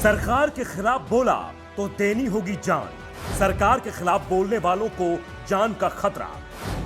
सरकार के खिलाफ बोला तो देनी होगी जान। सरकार के खिलाफ बोलने वालों को जान का खतरा।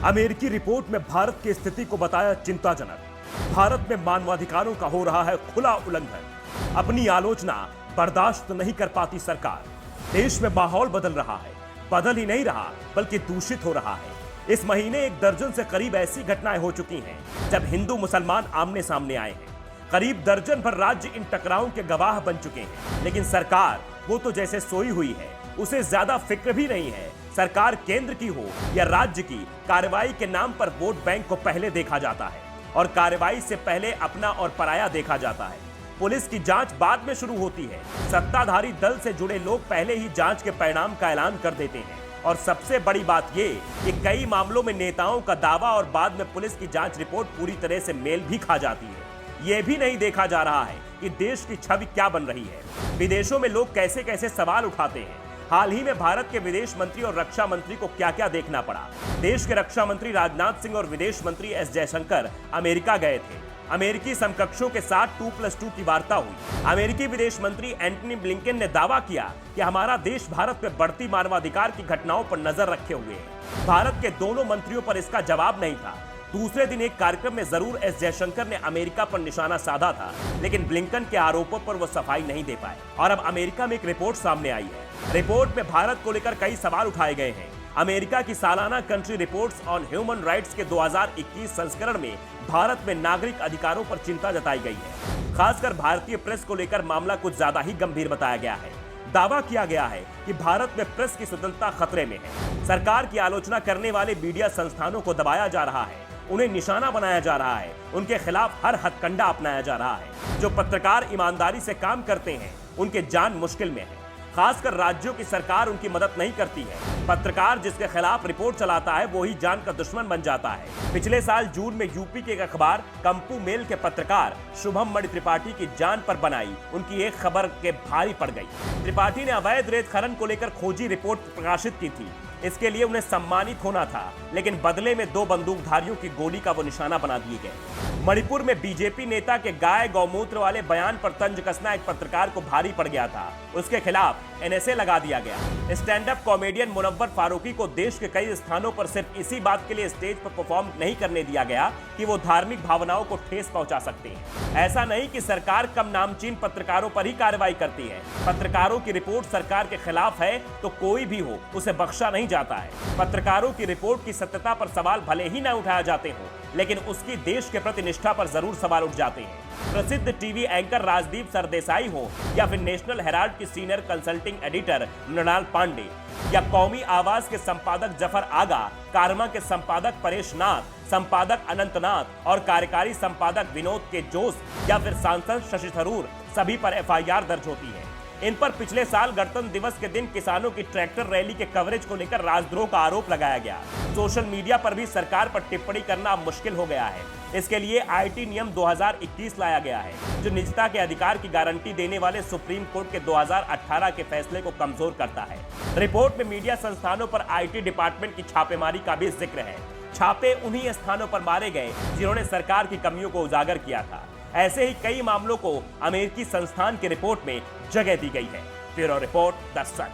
अमेरिकी रिपोर्ट में भारत की स्थिति को बताया चिंताजनक। भारत में मानवाधिकारों का हो रहा है खुला उल्लंघन। अपनी आलोचना बर्दाश्त नहीं कर पाती सरकार। देश में माहौल बदल रहा है, बदल ही नहीं रहा बल्कि दूषित हो रहा है। इस महीने 1 दर्जन से करीब ऐसी घटनाएं हो चुकी हैं जब हिंदू मुसलमान आमने सामने आए हैं। करीब दर्जन भर राज्य इन टकरावों के गवाह बन चुके हैं, लेकिन सरकार वो तो जैसे सोई हुई है, उसे ज्यादा फिक्र भी नहीं है। सरकार केंद्र की हो या राज्य की, कार्रवाई के नाम पर वोट बैंक को पहले देखा जाता है और कार्रवाई से पहले अपना और पराया देखा जाता है। पुलिस की जांच बाद में शुरू होती है। सत्ताधारी दल से जुड़े लोग पहले ही जांच के परिणाम का ऐलान कर देते हैं। और सबसे बड़ी बात ये कि कई मामलों में नेताओं का दावा और बाद में पुलिस की जांच रिपोर्ट पूरी तरह से मेल भी खा जाती है। यह भी नहीं देखा जा रहा है कि देश की छवि क्या बन रही है। विदेशों में लोग कैसे कैसे सवाल उठाते हैं। हाल ही में भारत के विदेश मंत्री और रक्षा मंत्री को क्या क्या देखना पड़ा। देश के रक्षा मंत्री राजनाथ सिंह और विदेश मंत्री एस जयशंकर अमेरिका गए थे। अमेरिकी समकक्षों के साथ 2+2 की वार्ता हुई। अमेरिकी विदेश मंत्री एंटनी ब्लिंकन ने दावा किया कि हमारा देश भारत में बढ़ती मानवाधिकार की घटनाओं पर नजर रखे हुए है। भारत के दोनों मंत्रियों पर इसका जवाब नहीं था। दूसरे दिन एक कार्यक्रम में जरूर एस जयशंकर ने अमेरिका पर निशाना साधा था, लेकिन ब्लिंकन के आरोपों पर वो सफाई नहीं दे पाए। और अब अमेरिका में एक रिपोर्ट सामने आई है। रिपोर्ट में भारत को लेकर कई सवाल उठाए गए हैं। अमेरिका की सालाना country reports on human rights के 2021 संस्करण में भारत में नागरिक अधिकारों पर चिंता जताई गई है। खासकर भारतीय प्रेस को लेकर मामला कुछ ज्यादा ही गंभीर बताया गया है। दावा किया गया है कि भारत में प्रेस की स्वतंत्रता खतरे में है। सरकार की आलोचना करने वाले मीडिया संस्थानों को दबाया जा रहा है, उन्हें निशाना बनाया जा रहा है, उनके खिलाफ हर हथकंडा अपनाया जा रहा है। जो पत्रकार ईमानदारी से काम करते हैं उनके जान मुश्किल में है। खासकर राज्यों की सरकार उनकी मदद नहीं करती है। पत्रकार जिसके खिलाफ रिपोर्ट चलाता है वो ही जान का दुश्मन बन जाता है। पिछले साल जून में यूपी के एक अखबार कंपू मेल के पत्रकार शुभम मणि त्रिपाठी की जान पर बनाई उनकी एक खबर के भारी पड़ गई। त्रिपाठी ने अवैध रेत खनन को लेकर खोजी रिपोर्ट प्रकाशित की थी। इसके लिए उन्हें सम्मानित होना था, लेकिन बदले में 2 बंदूकधारियों की गोली का वो निशाना बना दिए गए। मणिपुर में बीजेपी नेता के गाय गौमूत्र वाले बयान पर तंज कसना एक पत्रकार को भारी पड़ गया था। उसके खिलाफ एनएसए लगा दिया गया। Stand up comedian Munawar Faruqui को देश के कई स्थानों पर सिर्फ इसी बात के लिए स्टेज पर परफॉर्म नहीं करने दिया गया कि वो धार्मिक भावनाओं को ठेस पहुंचा सकते हैं। ऐसा नहीं कि सरकार कम नामचीन पत्रकारों पर ही कार्रवाई करती है। पत्रकारों की रिपोर्ट सरकार के खिलाफ है तो कोई भी हो उसे बख्शा नहीं जाता है। पत्रकारों की रिपोर्ट की सत्यता पर सवाल भले ही न उठाया जाते हो, लेकिन उसकी देश के प्रति निष्ठा पर जरूर सवाल उठ जाते हैं। प्रसिद्ध टीवी एंकर राजदीप सरदेसाई हो या फिर नेशनल हेराल्ड की senior consulting editor Mrinal Pande या कौमी आवाज के संपादक जफर आगा, कारमा के संपादक परेश नाथ, संपादक अनंत नाथ और कार्यकारी संपादक विनोद के जोश या फिर सांसद शशि थरूर, सभी पर एफआईआर दर्ज होती है। इन पर पिछले साल गणतंत्र दिवस के दिन किसानों की ट्रैक्टर रैली के कवरेज को लेकर राजद्रोह का आरोप लगाया गया। सोशल मीडिया पर भी सरकार पर टिप्पणी करना अब मुश्किल हो गया है। इसके लिए आईटी नियम 2021 लाया गया है, जो निजता के अधिकार की गारंटी देने वाले सुप्रीम कोर्ट के 2018 के फैसले को कमजोर करता है। रिपोर्ट में मीडिया संस्थानों पर आईटी डिपार्टमेंट की छापेमारी का भी जिक्र है। छापे उन्हीं स्थानों पर मारे गए जिन्होंने सरकार की कमियों को उजागर किया था। ऐसे ही कई मामलों को अमेरिकी संस्थान की रिपोर्ट में जगह दी गई है। Bureau report the such.